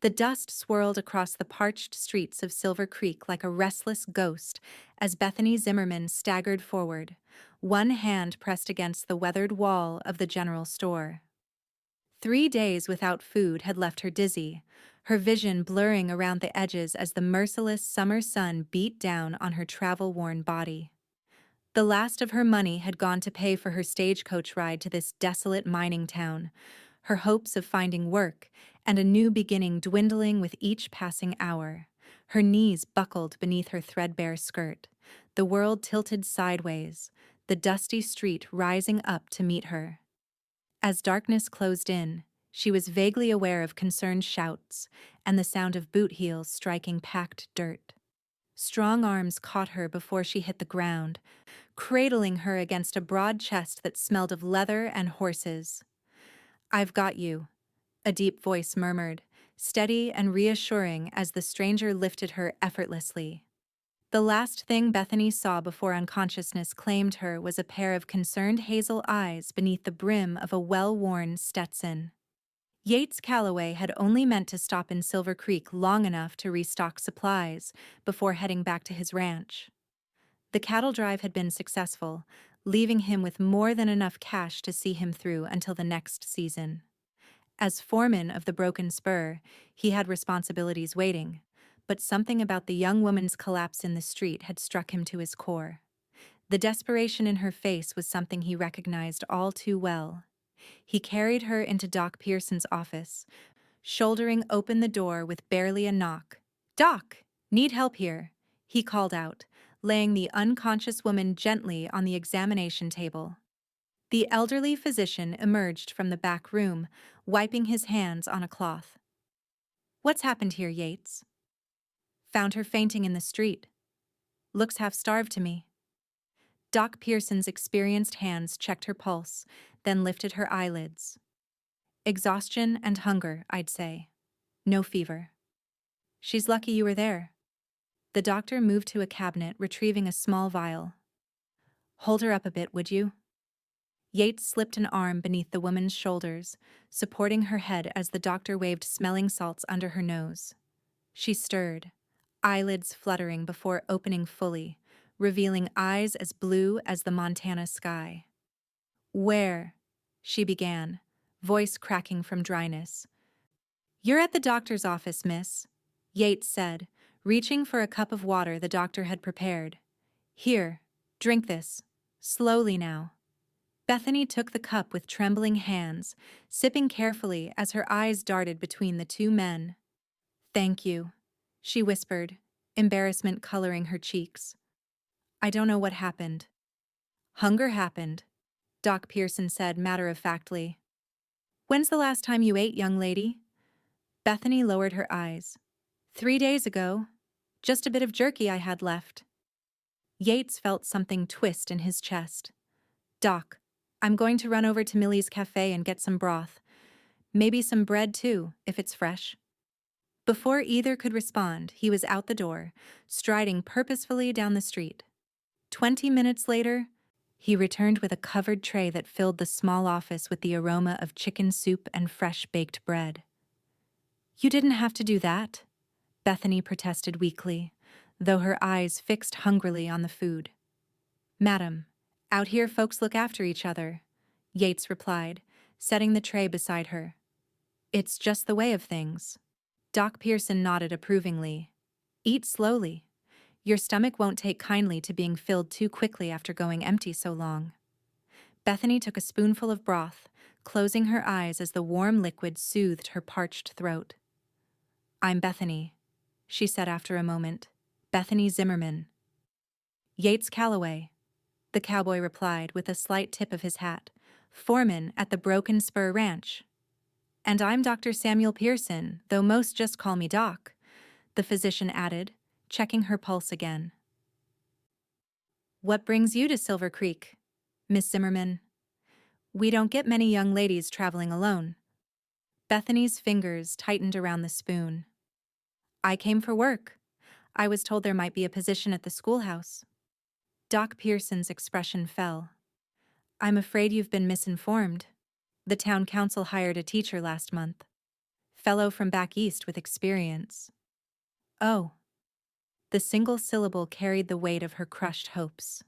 The dust swirled across the parched streets of Silver Creek like a restless ghost as Bethany Zimmerman staggered forward, one hand pressed against the weathered wall of the general store. 3 days without food had left her dizzy, her vision blurring around the edges as the merciless summer sun beat down on her travel-worn body. The last of her money had gone to pay for her stagecoach ride to this desolate mining town, her hopes of finding work and a new beginning dwindling with each passing hour. Her knees buckled beneath her threadbare skirt, the world tilted sideways, the dusty street rising up to meet her. As darkness closed in, she was vaguely aware of concerned shouts and the sound of boot heels striking packed dirt. Strong arms caught her before she hit the ground, cradling her against a broad chest that smelled of leather and horses. "I've got you," a deep voice murmured, steady and reassuring as the stranger lifted her effortlessly. The last thing Bethany saw before unconsciousness claimed her was a pair of concerned hazel eyes beneath the brim of a well-worn Stetson. Yates Calloway had only meant to stop in Silver Creek long enough to restock supplies before heading back to his ranch. The cattle drive had been successful, leaving him with more than enough cash to see him through until the next season. As foreman of the Broken Spur, he had responsibilities waiting, but something about the young woman's collapse in the street had struck him to his core. The desperation in her face was something he recognized all too well. He carried her into Doc Pearson's office, shouldering open the door with barely a knock. "Doc, need help here," he called out, laying the unconscious woman gently on the examination table. The elderly physician emerged from the back room, wiping his hands on a cloth. "What's happened here, Yates?" "Found her fainting in the street. Looks half-starved to me." Doc Pearson's experienced hands checked her pulse, then lifted her eyelids. "Exhaustion and hunger, I'd say. No fever." "She's lucky you were there." The doctor moved to a cabinet, retrieving a small vial. "Hold her up a bit, would you?" Yates slipped an arm beneath the woman's shoulders, supporting her head as the doctor waved smelling salts under her nose. She stirred, eyelids fluttering before opening fully, revealing eyes as blue as the Montana sky. "Where?" she began, voice cracking from dryness. "You're at the doctor's office, miss," Yates said, reaching for a cup of water the doctor had prepared. "Here, drink this. Slowly now." Bethany took the cup with trembling hands, sipping carefully as her eyes darted between the two men. "Thank you," she whispered, embarrassment coloring her cheeks. "I don't know what happened." "Hunger happened," Doc Pearson said matter-of-factly. "When's the last time you ate, young lady?" Bethany lowered her eyes. 3 days ago. Just a bit of jerky I had left." Yates felt something twist in his chest. "Doc, I'm going to run over to Millie's cafe and get some broth. Maybe some bread, too, if it's fresh." Before either could respond, he was out the door, striding purposefully down the street. 20 minutes later, he returned with a covered tray that filled the small office with the aroma of chicken soup and fresh baked bread. "You didn't have to do that," Bethany protested weakly, though her eyes fixed hungrily on the food. "Madam, out here folks look after each other," Yates replied, setting the tray beside her. "It's just the way of things." Doc Pearson nodded approvingly. "Eat slowly. Your stomach won't take kindly to being filled too quickly after going empty so long." Bethany took a spoonful of broth, closing her eyes as the warm liquid soothed her parched throat. "I'm Bethany," she said after a moment. "Bethany Zimmerman." "Yates Calloway," the cowboy replied with a slight tip of his hat, "foreman at the Broken Spur Ranch." "And I'm Dr. Samuel Pearson, though most just call me Doc," the physician added, checking her pulse again. "What brings you to Silver Creek, Miss Zimmerman?" "We don't get many young ladies traveling alone." Bethany's fingers tightened around the spoon. "I came for work. I was told there might be a position at the schoolhouse." Doc Pearson's expression fell. "I'm afraid you've been misinformed. The town council hired a teacher last month." Fellow from back east with experience. Oh, the single syllable carried the weight of her crushed hopes.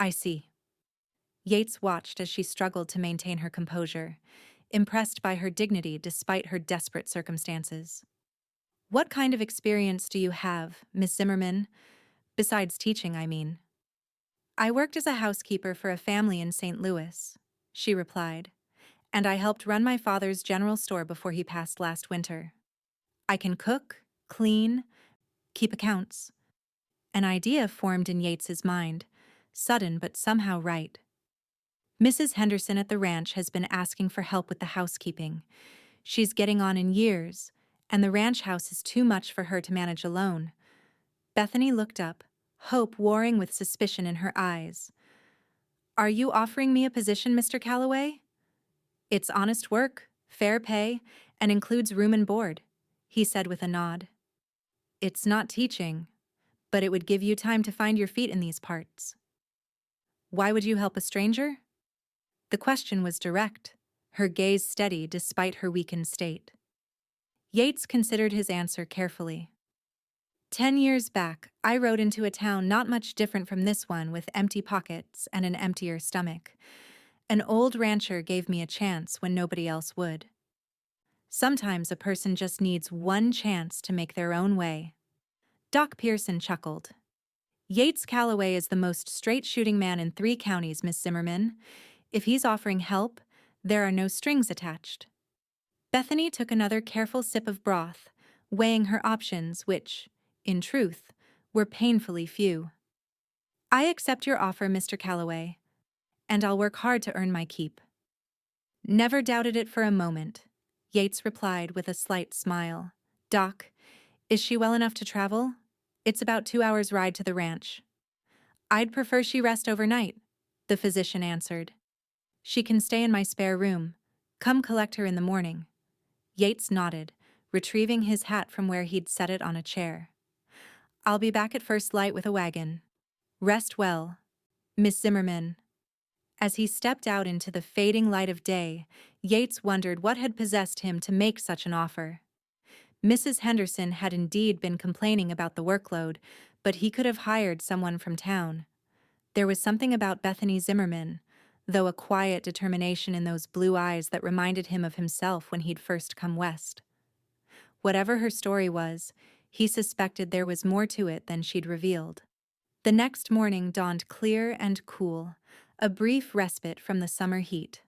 I see. Yates watched as she struggled to maintain her composure, impressed by her dignity despite her desperate circumstances. What kind of experience do you have, Miss Zimmerman? Besides teaching, I mean. I worked as a housekeeper for a family in St. Louis, she replied, and I helped run my father's general store before he passed last winter. I can cook, clean, keep accounts. An idea formed in Yates's mind, sudden but somehow right. Mrs. Henderson at the ranch has been asking for help with the housekeeping. She's getting on in years, and the ranch house is too much for her to manage alone. Bethany looked up, hope warring with suspicion in her eyes. Are you offering me a position, Mr. Calloway? It's honest work, fair pay, and includes room and board, he said with a nod. It's not teaching, but it would give you time to find your feet in these parts. Why would you help a stranger? The question was direct, her gaze steady despite her weakened state. Yates considered his answer carefully. 10 years back, I rode into a town not much different from this one with empty pockets and an emptier stomach. An old rancher gave me a chance when nobody else would. Sometimes a person just needs one chance to make their own way. Doc Pearson chuckled. Yates Calloway is the most straight-shooting man in 3 counties, Miss Zimmerman. If he's offering help, there are no strings attached. Bethany took another careful sip of broth, weighing her options which, in truth, were painfully few. I accept your offer, Mr. Calloway, and I'll work hard to earn my keep. Never doubted it for a moment, Yates replied with a slight smile. Doc, is she well enough to travel? It's about 2 hours' ride to the ranch. I'd prefer she rest overnight, the physician answered. She can stay in my spare room. Come collect her in the morning. Yates nodded, retrieving his hat from where he'd set it on a chair. I'll be back at first light with a wagon. Rest well, Miss Zimmerman. As he stepped out into the fading light of day, Yates wondered what had possessed him to make such an offer. Mrs. Henderson had indeed been complaining about the workload, but he could have hired someone from town. There was something about Bethany Zimmerman, though a quiet determination in those blue eyes that reminded him of himself when he'd first come west. Whatever her story was, he suspected there was more to it than she'd revealed. The next morning dawned clear and cool, a brief respite from the summer heat.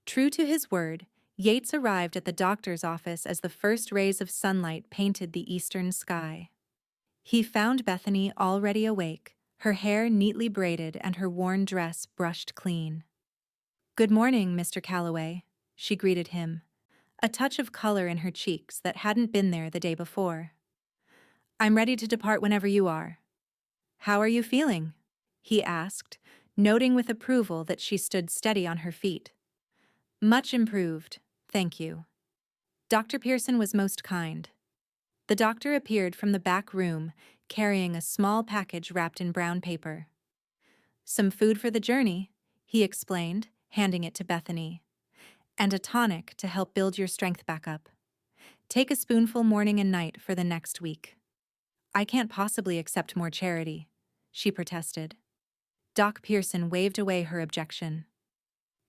True to his word, Yates arrived at the doctor's office as the first rays of sunlight painted the eastern sky. He found Bethany already awake, her hair neatly braided and her worn dress brushed clean. Good morning, Mr. Calloway, she greeted him, a touch of color in her cheeks that hadn't been there the day before. I'm ready to depart whenever you are. How are you feeling? He asked, noting with approval that she stood steady on her feet. Much improved, thank you. Dr. Pearson was most kind. The doctor appeared from the back room, carrying a small package wrapped in brown paper. Some food for the journey, he explained, handing it to Bethany. And a tonic to help build your strength back up. Take a spoonful morning and night for the next week. I can't possibly accept more charity, she protested. Doc Pearson waved away her objection.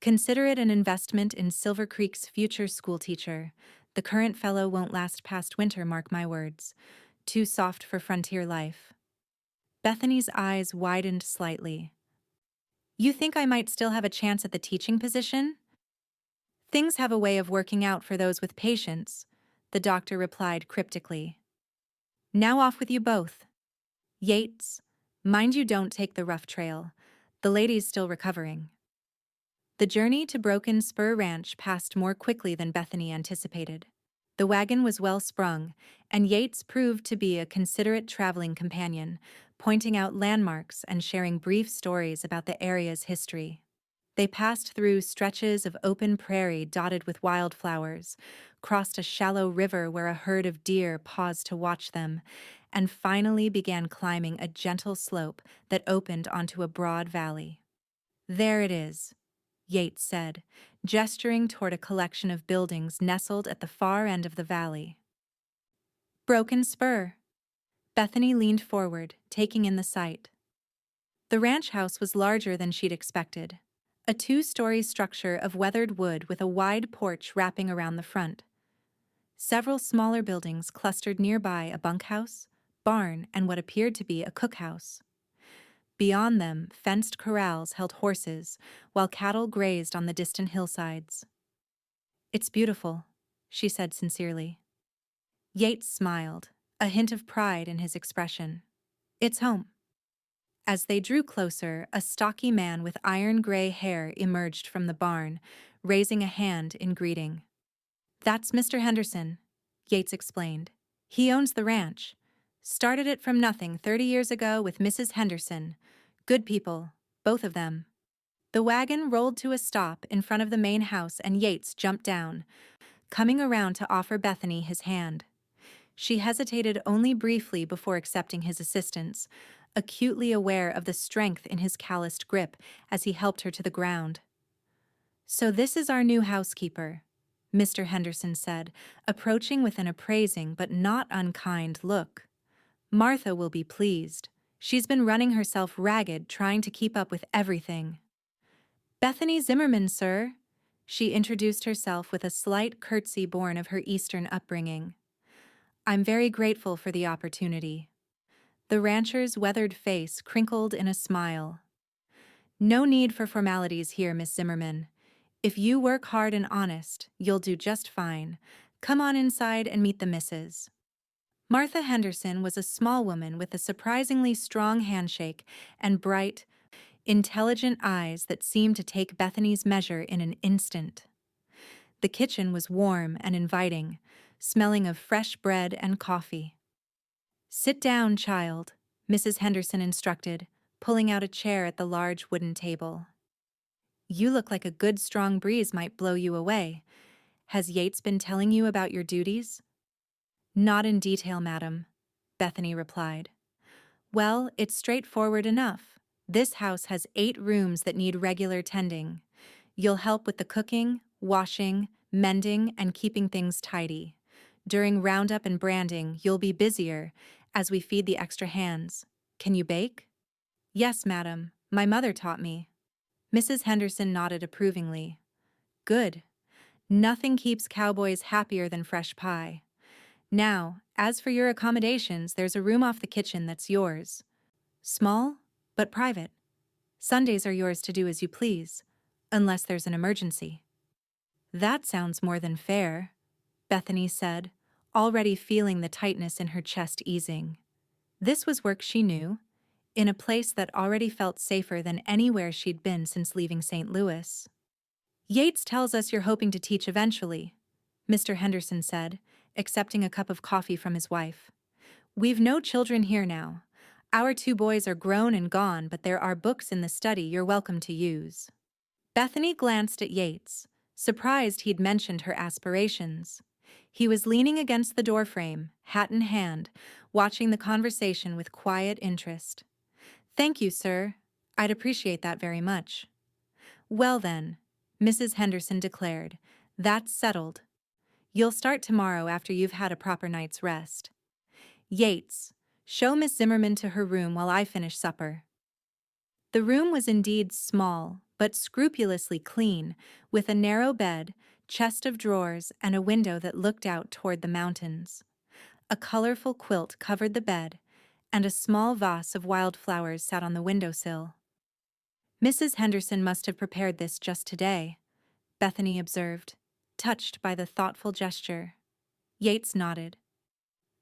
Consider it an investment in Silver Creek's future schoolteacher. The current fellow won't last past winter, mark my words. Too soft for frontier life. Bethany's eyes widened slightly. You think I might still have a chance at the teaching position? Things have a way of working out for those with patience, the doctor replied cryptically. Now off with you both. Yates, mind you don't take the rough trail. The lady's still recovering. The journey to Broken Spur Ranch passed more quickly than Bethany anticipated. The wagon was well sprung, and Yates proved to be a considerate traveling companion, pointing out landmarks and sharing brief stories about the area's history. They passed through stretches of open prairie dotted with wildflowers, crossed a shallow river where a herd of deer paused to watch them, and finally began climbing a gentle slope that opened onto a broad valley. There it is, Yates said, gesturing toward a collection of buildings nestled at the far end of the valley. Broken Spur. Bethany leaned forward, taking in the sight. The ranch house was larger than she'd expected. A two-story structure of weathered wood with a wide porch wrapping around the front. Several smaller buildings clustered nearby, a bunkhouse, barn, and what appeared to be a cookhouse. Beyond them, fenced corrals held horses, while cattle grazed on the distant hillsides. "It's beautiful," she said sincerely. Yates smiled, a hint of pride in his expression. "It's home." As they drew closer, a stocky man with iron-gray hair emerged from the barn, raising a hand in greeting. "That's Mr. Henderson," Yates explained. "He owns the ranch. Started it from nothing 30 years ago with Mrs. Henderson. Good people, both of them." The wagon rolled to a stop in front of the main house and Yates jumped down, coming around to offer Bethany his hand. She hesitated only briefly before accepting his assistance, acutely aware of the strength in his calloused grip as he helped her to the ground. "So this is our new housekeeper," Mr. Henderson said, approaching with an appraising but not unkind look. "Martha will be pleased. She's been running herself ragged trying to keep up with everything." "Bethany Zimmerman, sir." She introduced herself with a slight curtsy born of her Eastern upbringing. "I'm very grateful for the opportunity." The rancher's weathered face crinkled in a smile. "No need for formalities here, Miss Zimmerman. If you work hard and honest, you'll do just fine. Come on inside and meet the missus." Martha Henderson was a small woman with a surprisingly strong handshake and bright, intelligent eyes that seemed to take Bethany's measure in an instant. The kitchen was warm and inviting, smelling of fresh bread and coffee. "Sit down, child," Mrs. Henderson instructed, pulling out a chair at the large wooden table. "You look like a good strong breeze might blow you away. Has Yates been telling you about your duties?" "Not in detail, madam," Bethany replied. "Well, it's straightforward enough. This house has 8 rooms that need regular tending. You'll help with the cooking, washing, mending, and keeping things tidy. During roundup and branding, you'll be busier as we feed the extra hands. Can you bake?" "Yes, madam. My mother taught me." Mrs. Henderson nodded approvingly. "Good. Nothing keeps cowboys happier than fresh pie. Now, as for your accommodations, there's a room off the kitchen that's yours. Small, but private. Sundays are yours to do as you please, unless there's an emergency." "That sounds more than fair," Bethany said, already feeling the tightness in her chest easing. This was work she knew, in a place that already felt safer than anywhere she'd been since leaving St. Louis. "Yates tells us you're hoping to teach eventually," Mr. Henderson said, accepting a cup of coffee from his wife. "We've no children here now. Our 2 boys are grown and gone, but there are books in the study you're welcome to use." Bethany glanced at Yates, surprised he'd mentioned her aspirations. He was leaning against the doorframe, hat in hand, watching the conversation with quiet interest. "Thank you, sir. I'd appreciate that very much." "Well then," Mrs. Henderson declared, "that's settled. You'll start tomorrow after you've had a proper night's rest. Yates, show Miss Zimmerman to her room while I finish supper." The room was indeed small, but scrupulously clean, with a narrow bed, chest of drawers, and a window that looked out toward the mountains. A colorful quilt covered the bed, and a small vase of wildflowers sat on the windowsill. "Mrs. Henderson must have prepared this just today," Bethany observed, touched by the thoughtful gesture. Yates nodded.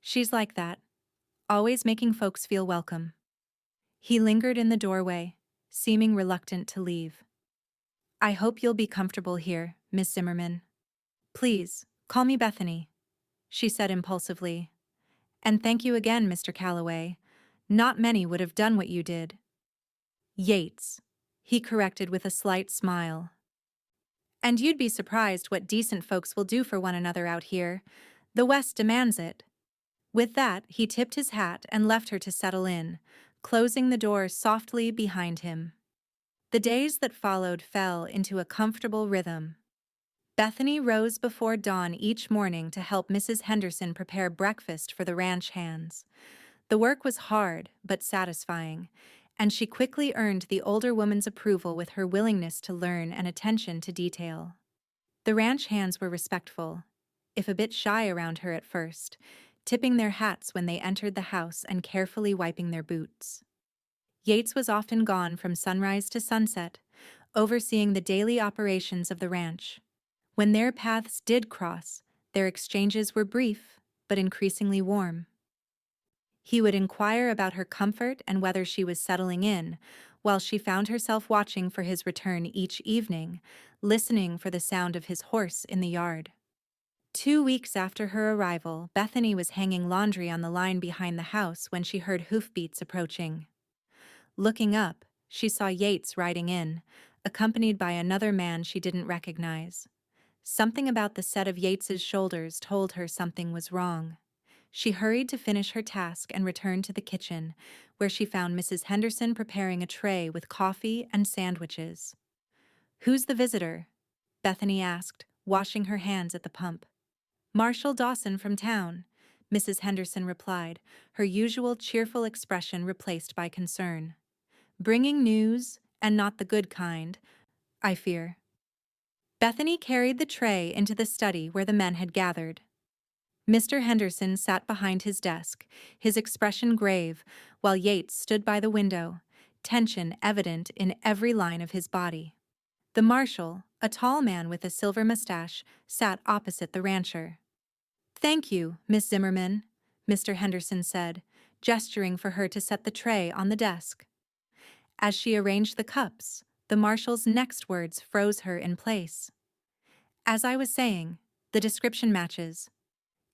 "She's like that, always making folks feel welcome." He lingered in the doorway, seeming reluctant to leave. "I hope you'll be comfortable here, Miss Zimmerman." "Please, call me Bethany," she said impulsively. "And thank you again, Mr. Calloway. Not many would have done what you did." "Yates," he corrected with a slight smile. "And you'd be surprised what decent folks will do for one another out here. The West demands it." With that, he tipped his hat and left her to settle in, closing the door softly behind him. The days that followed fell into a comfortable rhythm. Bethany rose before dawn each morning to help Mrs. Henderson prepare breakfast for the ranch hands. The work was hard but satisfying, and she quickly earned the older woman's approval with her willingness to learn and attention to detail. The ranch hands were respectful, if a bit shy around her at first, tipping their hats when they entered the house and carefully wiping their boots. Yates was often gone from sunrise to sunset, overseeing the daily operations of the ranch. When their paths did cross, their exchanges were brief, but increasingly warm. He would inquire about her comfort and whether she was settling in, while she found herself watching for his return each evening, listening for the sound of his horse in the yard. 2 weeks after her arrival, Bethany was hanging laundry on the line behind the house when she heard hoofbeats approaching. Looking up, she saw Yates riding in, accompanied by another man she didn't recognize. Something about the set of Yates's shoulders told her something was wrong. She hurried to finish her task and returned to the kitchen, where she found Mrs. Henderson preparing a tray with coffee and sandwiches. "Who's the visitor?" Bethany asked, washing her hands at the pump. "Marshall Dawson from town," Mrs. Henderson replied, her usual cheerful expression replaced by concern. "Bringing news, and not the good kind, I fear." Bethany carried the tray into the study where the men had gathered. Mr. Henderson sat behind his desk, his expression grave, while Yates stood by the window, tension evident in every line of his body. The marshal, a tall man with a silver mustache, sat opposite the rancher. "Thank you, Miss Zimmerman," Mr. Henderson said, gesturing for her to set the tray on the desk. As she arranged the cups, the marshal's next words froze her in place. "As I was saying, the description matches.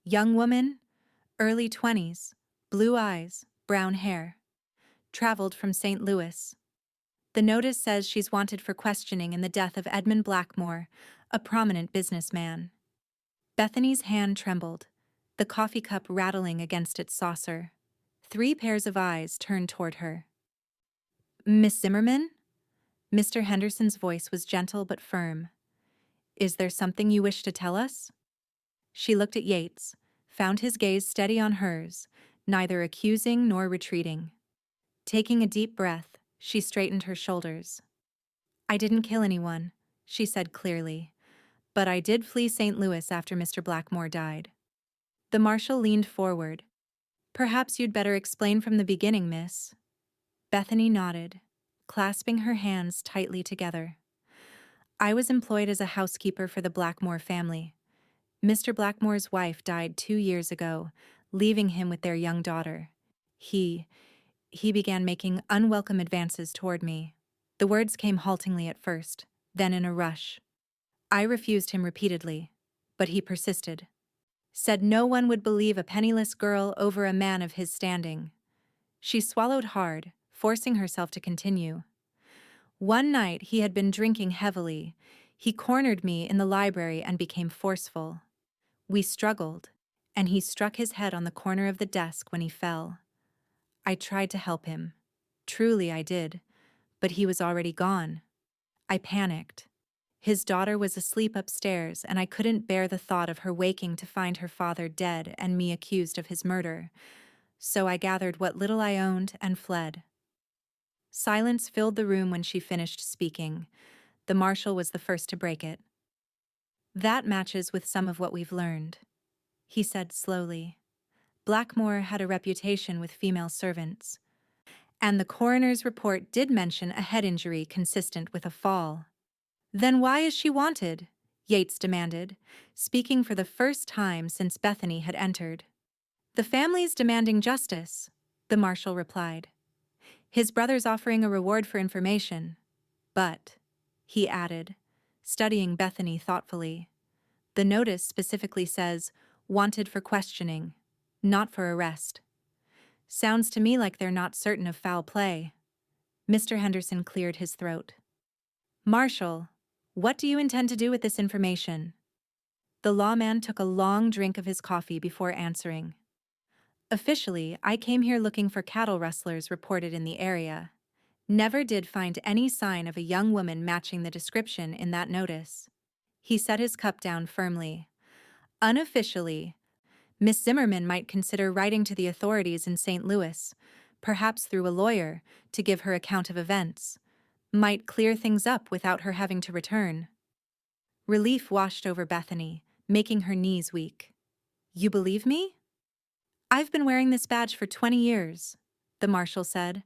Young woman, early 20s, blue eyes, brown hair. Traveled from St. Louis. The notice says she's wanted for questioning in the death of Edmund Blackmore, a prominent businessman." Bethany's hand trembled, the coffee cup rattling against its saucer. 3 pairs of eyes turned toward her. "Miss Zimmerman?" Mr. Henderson's voice was gentle but firm. "Is there something you wish to tell us?" She looked at Yates, found his gaze steady on hers, neither accusing nor retreating. Taking a deep breath, she straightened her shoulders. "I didn't kill anyone," she said clearly, "but I did flee St. Louis after Mr. Blackmore died." The marshal leaned forward. "Perhaps you'd better explain from the beginning, miss." Bethany nodded, clasping her hands tightly together. "I was employed as a housekeeper for the Blackmore family. Mr. Blackmore's wife died 2 years ago, leaving him with their young daughter. He began making unwelcome advances toward me. The words came haltingly at first, then in a rush. I refused him repeatedly, but he persisted. Said no one would believe a penniless girl over a man of his standing." She swallowed hard, forcing herself to continue. "One night he had been drinking heavily. He cornered me in the library and became forceful. We struggled, and he struck his head on the corner of the desk when he fell. I tried to help him. Truly I did, but he was already gone. I panicked. His daughter was asleep upstairs, and I couldn't bear the thought of her waking to find her father dead and me accused of his murder. So I gathered what little I owned and fled." Silence filled the room when she finished speaking. The marshal was the first to break it. "That matches with some of what we've learned," he said slowly. "Blackmore had a reputation with female servants, and the coroner's report did mention a head injury consistent with a fall." "Then why is she wanted?" Yates demanded, speaking for the first time since Bethany had entered. "The family's demanding justice," the marshal replied. "His brother's offering a reward for information. But," he added, studying Bethany thoughtfully, "the notice specifically says, 'wanted for questioning,' not for arrest. Sounds to me like they're not certain of foul play." Mr. Henderson cleared his throat. "Marshal, what do you intend to do with this information?" The lawman took a long drink of his coffee before answering. "Officially, I came here looking for cattle rustlers reported in the area. never did find any sign of a young woman matching the description in that notice. He set his cup down firmly. Unofficially, Miss Zimmerman might consider writing to the authorities in St. Louis, perhaps through a lawyer, to give her account of events. Might clear things up without her having to return. Relief washed over Bethany, making her knees weak. "You believe me?" "I've been wearing this badge for 20 years," the marshal said.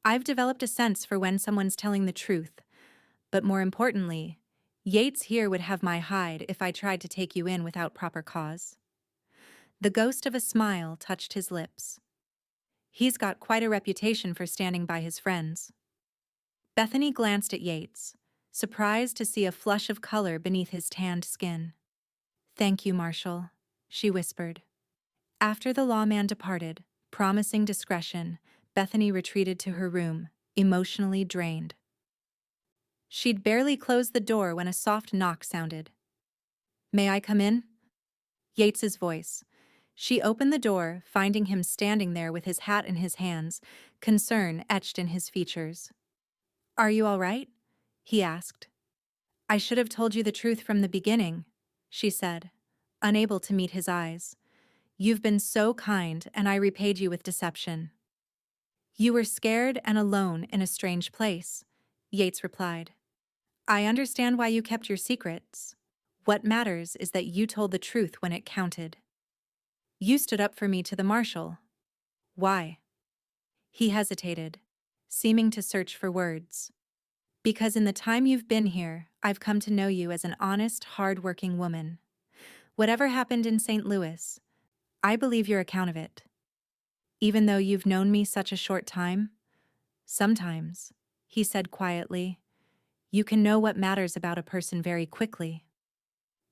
"I've developed a sense for when someone's telling the truth. But more importantly, Yates here would have my hide if I tried to take you in without proper cause." The ghost of a smile touched his lips. "He's got quite a reputation for standing by his friends." Bethany glanced at Yates, surprised to see a flush of color beneath his tanned skin. "Thank you, Marshal," she whispered. After the lawman departed, promising discretion, Bethany retreated to her room, emotionally drained. She'd barely closed the door when a soft knock sounded. "May I come in?" Yates's voice. She opened the door, finding him standing there with his hat in his hands, concern etched in his features. "Are you all right?" he asked. "I should have told you the truth from the beginning," she said, unable to meet his eyes. "You've been so kind, and I repaid you with deception." "You were scared and alone in a strange place," Yates replied. "I understand why you kept your secrets. What matters is that you told the truth when it counted. You stood up for me to the marshal. Why?" He hesitated, seeming to search for words. "Because in the time you've been here, I've come to know you as an honest, hard-working woman. Whatever happened in St. Louis, I believe your account of it. Even though you've known me such a short time, sometimes," he said quietly, "you can know what matters about a person very quickly."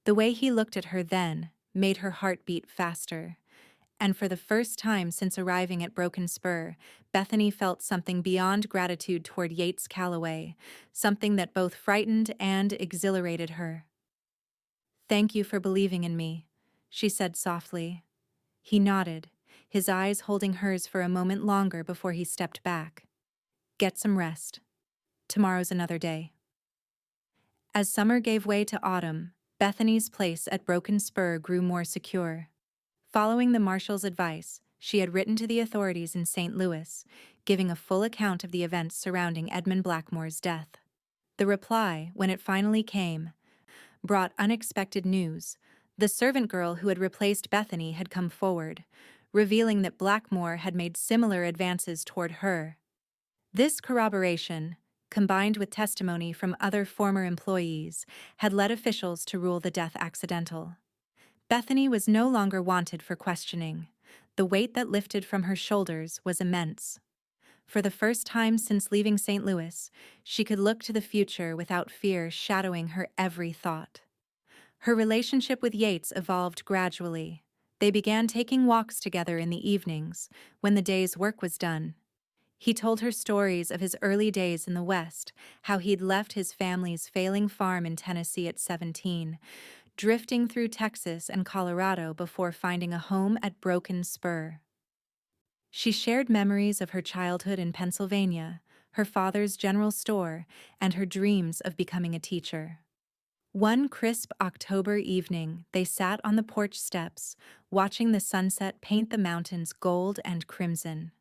The way he looked at her then made her heart beat faster, and for the first time since arriving at Broken Spur, Bethany felt something beyond gratitude toward Yates Calloway, something that both frightened and exhilarated her. "Thank you for believing in me," she said softly. He nodded, his eyes holding hers for a moment longer before he stepped back. "Get some rest. Tomorrow's another day." As summer gave way to autumn, Bethany's place at Broken Spur grew more secure. Following the marshal's advice, she had written to the authorities in St. Louis, giving a full account of the events surrounding Edmund Blackmore's death. The reply, when it finally came, brought unexpected news. The servant girl who had replaced Bethany had come forward, revealing that Blackmore had made similar advances toward her. This corroboration, combined with testimony from other former employees, had led officials to rule the death accidental. Bethany was no longer wanted for questioning. The weight that lifted from her shoulders was immense. For the first time since leaving St. Louis, she could look to the future without fear shadowing her every thought. Her relationship with Yates evolved gradually. They began taking walks together in the evenings, when the day's work was done. He told her stories of his early days in the West, how he'd left his family's failing farm in Tennessee at 17, drifting through Texas and Colorado before finding a home at Broken Spur. She shared memories of her childhood in Pennsylvania, her father's general store, and her dreams of becoming a teacher. One crisp October evening, they sat on the porch steps, watching the sunset paint the mountains gold and crimson.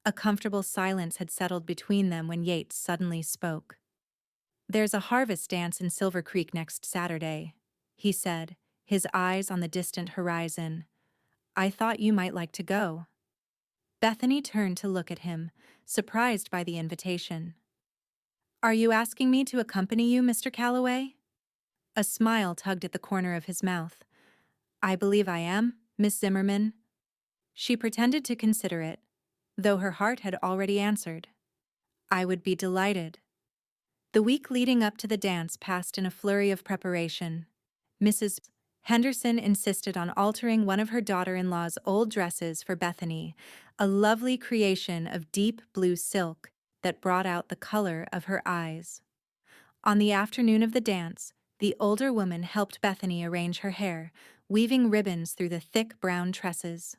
A comfortable silence had settled between them when Yates suddenly spoke. "There's a harvest dance in Silver Creek next Saturday," he said, his eyes on the distant horizon. "I thought you might like to go." Bethany turned to look at him, surprised by the invitation. "Are you asking me to accompany you, Mr. Calloway?" A smile tugged at the corner of his mouth. "I believe I am, Miss Zimmerman." She pretended to consider it, though her heart had already answered. "I would be delighted." The week leading up to the dance passed in a flurry of preparation. Mrs. Henderson insisted on altering one of her daughter-in-law's old dresses for Bethany, a lovely creation of deep blue silk that brought out the color of her eyes. On the afternoon of the dance, the older woman helped Bethany arrange her hair, weaving ribbons through the thick brown tresses.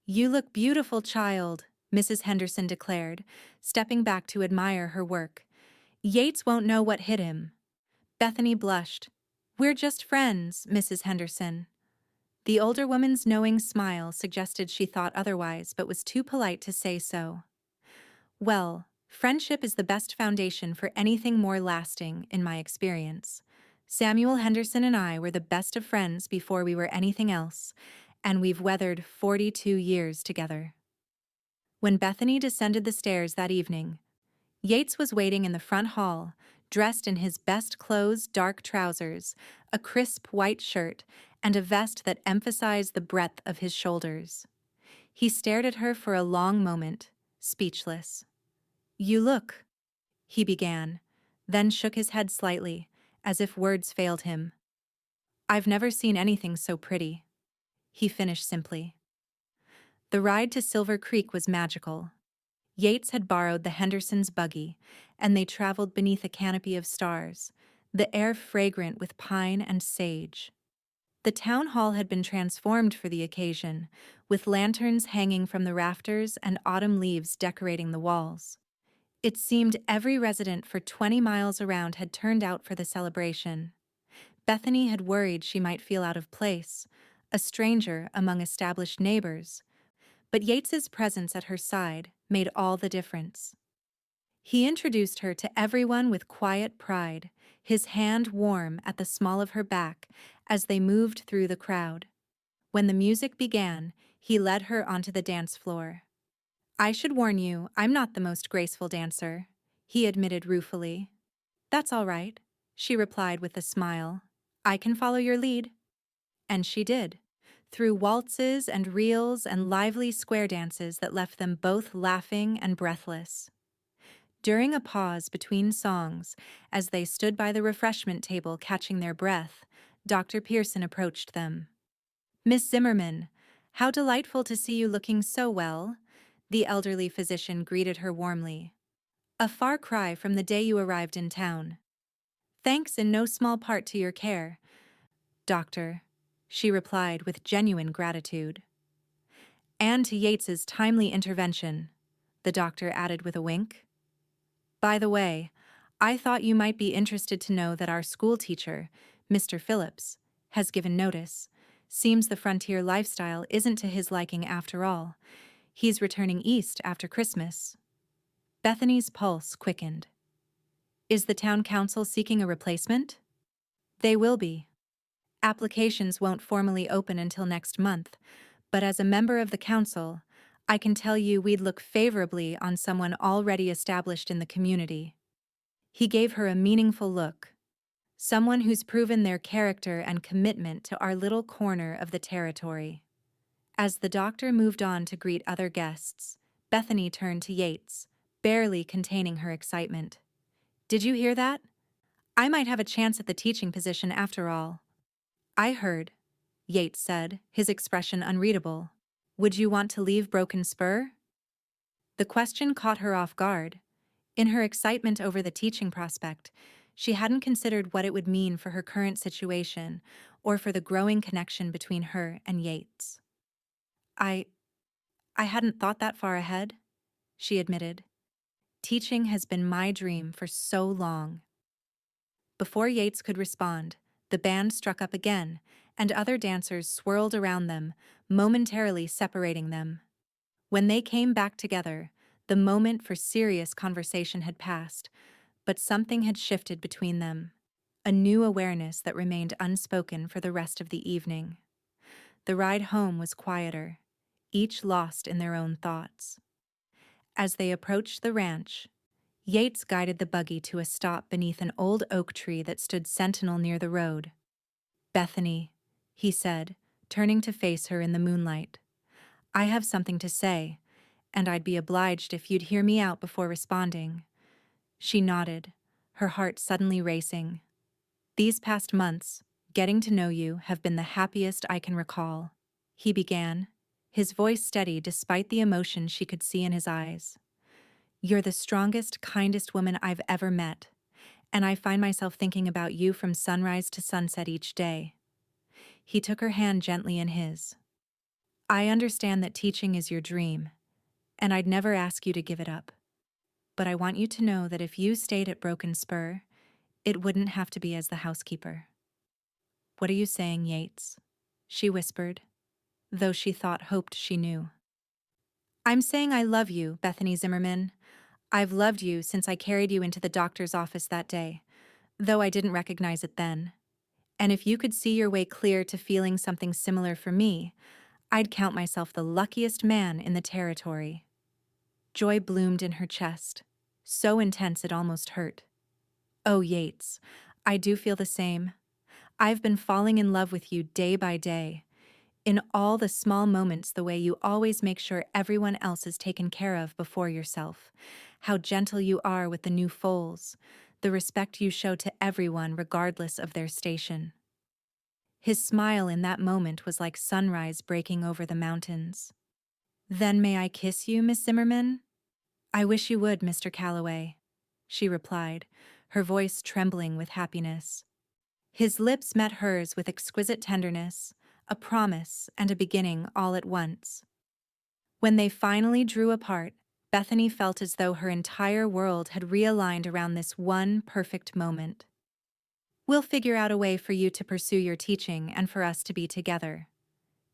"You look beautiful, child," Mrs. Henderson declared, stepping back to admire her work. Yates won't know what hit him. Bethany blushed. We're just friends, Mrs. Henderson. The older woman's knowing smile suggested she thought otherwise, but was too polite to say so. Well, friendship is the best foundation for anything more lasting, in my experience. Samuel Henderson and I were the best of friends before we were anything else, and we've weathered 42 years together. When Bethany descended the stairs that evening, Yates was waiting in the front hall, dressed in his best clothes, dark trousers, a crisp white shirt, and a vest that emphasized the breadth of his shoulders. He stared at her for a long moment, speechless. "You look," he began, then shook his head slightly, as if words failed him. "I've never seen anything so pretty," he finished simply. The ride to Silver Creek was magical. Yates had borrowed the Hendersons' buggy, and they traveled beneath a canopy of stars, the air fragrant with pine and sage. The town hall had been transformed for the occasion, with lanterns hanging from the rafters and autumn leaves decorating the walls. It seemed every resident for 20 miles around had turned out for the celebration. Bethany had worried she might feel out of place, a stranger among established neighbors, but Yates's presence at her side made all the difference. He introduced her to everyone with quiet pride, his hand warm at the small of her back as they moved through the crowd. When the music began, he led her onto the dance floor. "I should warn you, I'm not the most graceful dancer," he admitted ruefully. "That's all right," she replied with a smile. "I can follow your lead." And she did, through waltzes and reels and lively square dances that left them both laughing and breathless. During a pause between songs, as they stood by the refreshment table catching their breath, Dr. Pearson approached them. "Miss Zimmerman, how delightful to see you looking so well," the elderly physician greeted her warmly. "A far cry from the day you arrived in town. Thanks in no small part to your care, Doctor," she replied with genuine gratitude. "And to Yates's timely intervention," the doctor added with a wink. "By the way, I thought you might be interested to know that our school teacher, Mr. Phillips, has given notice. Seems the frontier lifestyle isn't to his liking after all. He's returning east after Christmas." Bethany's pulse quickened. "Is the town council seeking a replacement?" "They will be. Applications won't formally open until next month, but as a member of the council, I can tell you we'd look favorably on someone already established in the community." He gave her a meaningful look. "Someone who's proven their character and commitment to our little corner of the territory." As the doctor moved on to greet other guests, Bethany turned to Yates, barely containing her excitement. "Did you hear that? I might have a chance at the teaching position after all." "I heard," Yates said, his expression unreadable. "Would you want to leave Broken Spur?" The question caught her off guard. In her excitement over the teaching prospect, she hadn't considered what it would mean for her current situation or for the growing connection between her and Yates. I hadn't thought that far ahead," she admitted. "Teaching has been my dream for so long." Before Yates could respond, the band struck up again, and other dancers swirled around them, momentarily separating them. When they came back together, the moment for serious conversation had passed, but something had shifted between them, a new awareness that remained unspoken for the rest of the evening. The ride home was quieter, each lost in their own thoughts. As they approached the ranch, Yates guided the buggy to a stop beneath an old oak tree that stood sentinel near the road. "Bethany," he said, turning to face her in the moonlight, "I have something to say, and I'd be obliged if you'd hear me out before responding." She nodded, her heart suddenly racing. "These past months, getting to know you, have been the happiest I can recall," he began, his voice steady despite the emotion she could see in his eyes. "You're the strongest, kindest woman I've ever met, and I find myself thinking about you from sunrise to sunset each day." He took her hand gently in his. "I understand that teaching is your dream, and I'd never ask you to give it up. But I want you to know that if you stayed at Broken Spur, it wouldn't have to be as the housekeeper." "What are you saying, Yates?" she whispered, though she hoped she knew. "I'm saying I love you, Bethany Zimmerman. I've loved you since I carried you into the doctor's office that day, though I didn't recognize it then. And if you could see your way clear to feeling something similar for me, I'd count myself the luckiest man in the territory." Joy bloomed in her chest, so intense it almost hurt. "Oh, Yates, I do feel the same. I've been falling in love with you day by day, in all the small moments, the way you always make sure everyone else is taken care of before yourself, how gentle you are with the new foals, the respect you show to everyone regardless of their station." His smile in that moment was like sunrise breaking over the mountains. "Then may I kiss you, Miss Zimmerman?" "I wish you would, Mr. Calloway," she replied, her voice trembling with happiness. His lips met hers with exquisite tenderness, a promise and a beginning all at once. When they finally drew apart, Bethany felt as though her entire world had realigned around this one perfect moment. "We'll figure out a way for you to pursue your teaching and for us to be together,"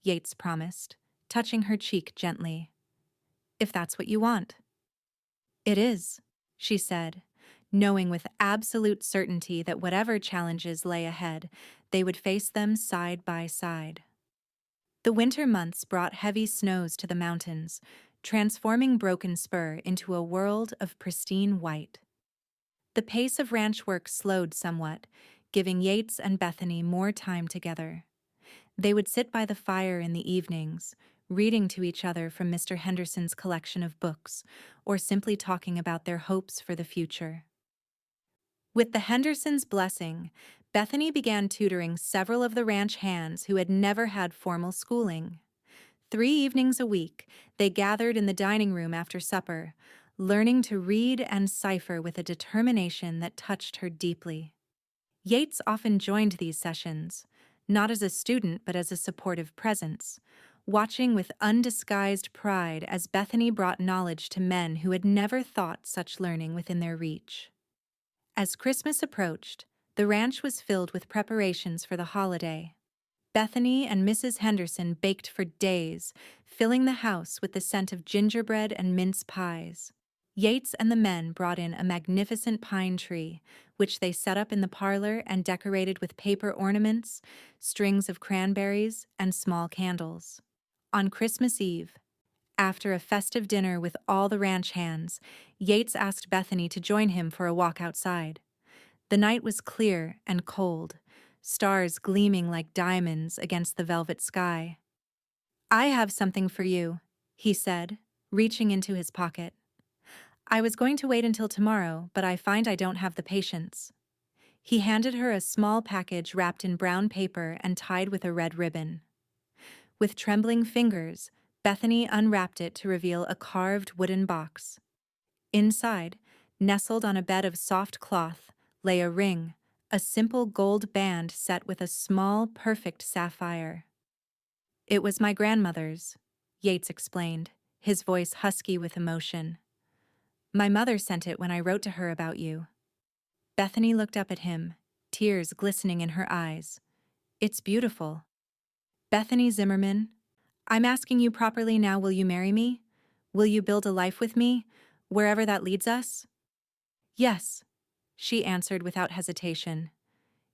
Yates promised, touching her cheek gently. "If that's what you want." "It is," she said, knowing with absolute certainty that whatever challenges lay ahead, they would face them side by side. The winter months brought heavy snows to the mountains, transforming Broken Spur into a world of pristine white. The pace of ranch work slowed somewhat, giving Yates and Bethany more time together. They would sit by the fire in the evenings, reading to each other from Mr. Henderson's collection of books, or simply talking about their hopes for the future. With the Hendersons' blessing, Bethany began tutoring several of the ranch hands who had never had formal schooling. 3 evenings a week, they gathered in the dining room after supper, learning to read and cipher with a determination that touched her deeply. Yates often joined these sessions, not as a student but as a supportive presence, watching with undisguised pride as Bethany brought knowledge to men who had never thought such learning within their reach. As Christmas approached, the ranch was filled with preparations for the holiday. Bethany and Mrs. Henderson baked for days, filling the house with the scent of gingerbread and mince pies. Yates and the men brought in a magnificent pine tree, which they set up in the parlor and decorated with paper ornaments, strings of cranberries, and small candles. On Christmas Eve, after a festive dinner with all the ranch hands, Yates asked Bethany to join him for a walk outside. The night was clear and cold, stars gleaming like diamonds against the velvet sky. "I have something for you," he said, reaching into his pocket. "I was going to wait until tomorrow, but I find I don't have the patience." He handed her a small package wrapped in brown paper and tied with a red ribbon. With trembling fingers, Bethany unwrapped it to reveal a carved wooden box. Inside, nestled on a bed of soft cloth, lay a ring, a simple gold band set with a small, perfect sapphire. "It was my grandmother's," Yates explained, his voice husky with emotion. "My mother sent it when I wrote to her about you." Bethany looked up at him, tears glistening in her eyes. "It's beautiful." "Bethany Zimmerman, I'm asking you properly now, will you marry me? Will you build a life with me, wherever that leads us?" "Yes," she answered without hesitation.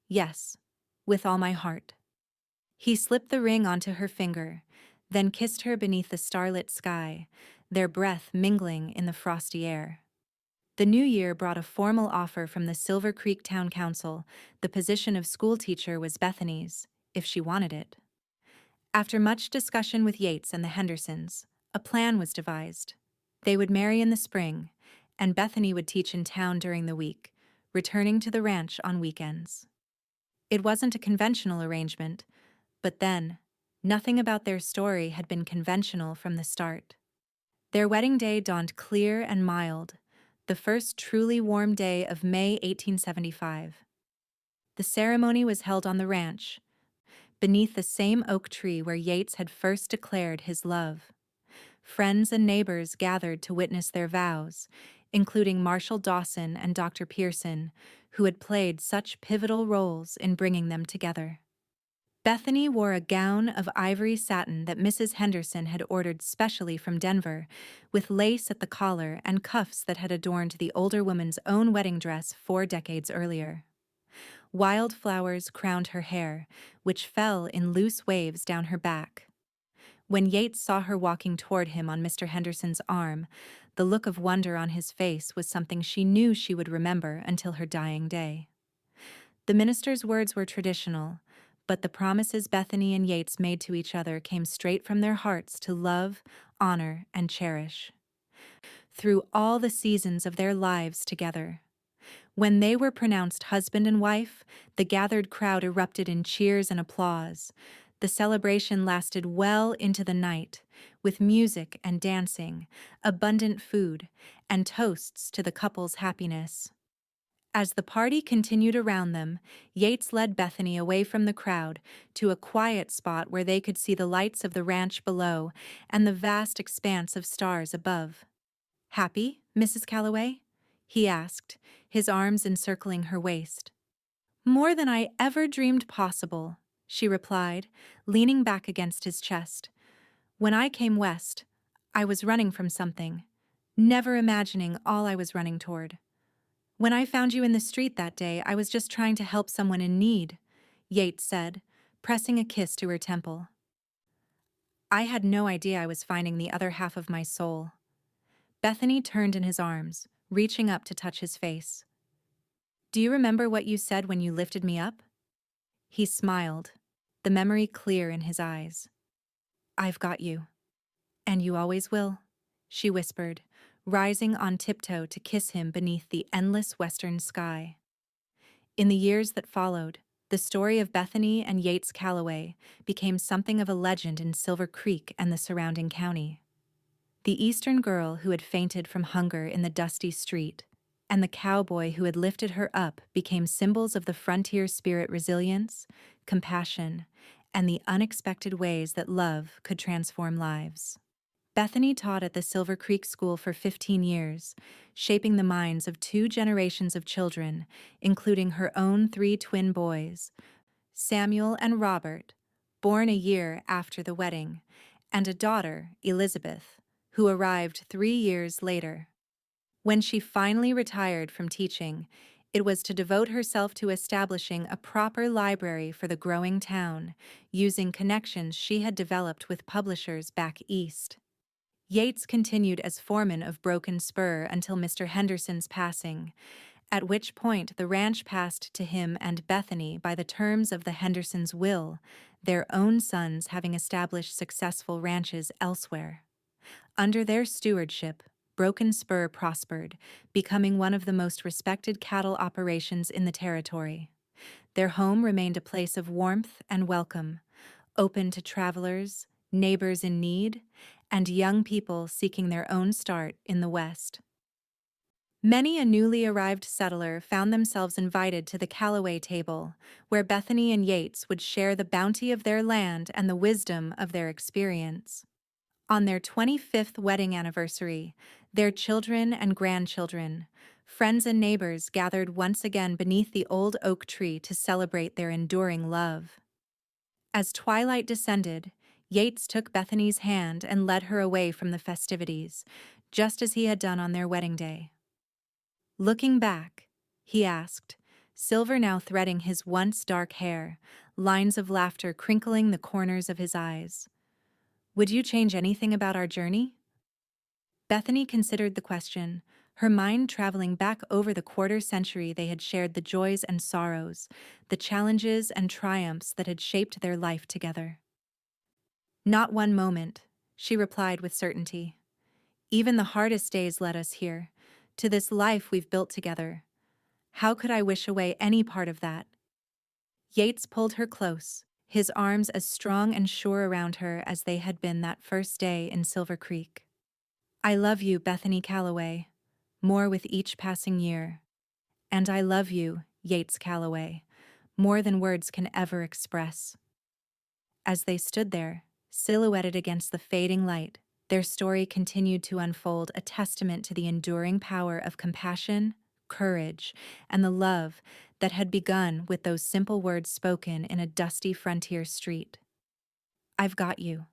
"Yes, with all my heart." He slipped the ring onto her finger, then kissed her beneath the starlit sky, their breath mingling in the frosty air. The new year brought a formal offer from the Silver Creek Town Council. The position of school teacher was Bethany's, if she wanted it. After much discussion with Yates and the Hendersons, a plan was devised. They would marry in the spring, and Bethany would teach in town during the week, returning to the ranch on weekends. It wasn't a conventional arrangement, but then, nothing about their story had been conventional from the start. Their wedding day dawned clear and mild, the first truly warm day of May 1875. The ceremony was held on the ranch, beneath the same oak tree where Yates had first declared his love. Friends and neighbors gathered to witness their vows, including Marshall Dawson and Dr. Pearson, who had played such pivotal roles in bringing them together. Bethany wore a gown of ivory satin that Mrs. Henderson had ordered specially from Denver, with lace at the collar and cuffs that had adorned the older woman's own wedding dress 4 decades earlier. Wildflowers crowned her hair, which fell in loose waves down her back. When Yates saw her walking toward him on Mr. Henderson's arm, the look of wonder on his face was something she knew she would remember until her dying day. The minister's words were traditional, but the promises Bethany and Yates made to each other came straight from their hearts to love, honor, and cherish. Through all the seasons of their lives together, when they were pronounced husband and wife, the gathered crowd erupted in cheers and applause. The celebration lasted well into the night, with music and dancing, abundant food, and toasts to the couple's happiness. As the party continued around them, Yates led Bethany away from the crowd to a quiet spot where they could see the lights of the ranch below and the vast expanse of stars above. "Happy, Mrs. Calloway?" he asked, his arms encircling her waist. "More than I ever dreamed possible," she replied, leaning back against his chest. "When I came west, I was running from something, never imagining all I was running toward. When I found you in the street that day, I was just trying to help someone in need," Yates said, pressing a kiss to her temple. "I had no idea I was finding the other half of my soul." Bethany turned in his arms, reaching up to touch his face. "Do you remember what you said when you lifted me up?" He smiled, the memory clear in his eyes. "I've got you. And you always will," she whispered, rising on tiptoe to kiss him beneath the endless western sky. In the years that followed, the story of Bethany and Yates Calloway became something of a legend in Silver Creek and the surrounding county. The Eastern girl who had fainted from hunger in the dusty street, and the cowboy who had lifted her up became symbols of the frontier spirit resilience, compassion, and the unexpected ways that love could transform lives. Bethany taught at the Silver Creek School for 15 years, shaping the minds of 2 generations of children, including her own 3 twin boys, Samuel and Robert, born a year after the wedding, and a daughter, Elizabeth, who arrived 3 years later. When she finally retired from teaching, it was to devote herself to establishing a proper library for the growing town, using connections she had developed with publishers back east. Yates continued as foreman of Broken Spur until Mr. Henderson's passing, at which point the ranch passed to him and Bethany by the terms of the Hendersons' will, their own sons having established successful ranches elsewhere. Under their stewardship, Broken Spur prospered, becoming one of the most respected cattle operations in the territory. Their home remained a place of warmth and welcome, open to travelers, neighbors in need, and young people seeking their own start in the West. Many a newly arrived settler found themselves invited to the Calloway table, where Bethany and Yates would share the bounty of their land and the wisdom of their experience. On their 25th wedding anniversary, their children and grandchildren, friends and neighbors gathered once again beneath the old oak tree to celebrate their enduring love. As twilight descended, Yates took Bethany's hand and led her away from the festivities, just as he had done on their wedding day. "Looking back," he asked, silver now threading his once dark hair, lines of laughter crinkling the corners of his eyes, "would you change anything about our journey?" Bethany considered the question, her mind traveling back over the quarter-century they had shared the joys and sorrows, the challenges and triumphs that had shaped their life together. "Not one moment," she replied with certainty. "Even the hardest days led us here, to this life we've built together. How could I wish away any part of that?" Yates pulled her close, his arms as strong and sure around her as they had been that first day in Silver Creek. "I love you, Bethany Calloway, more with each passing year. And I love you, Yates Calloway, more than words can ever express." As they stood there, silhouetted against the fading light, Their story continued to unfold, a testament to the enduring power of compassion, courage, and the love that had begun with those simple words spoken in a dusty frontier street. "I've got you."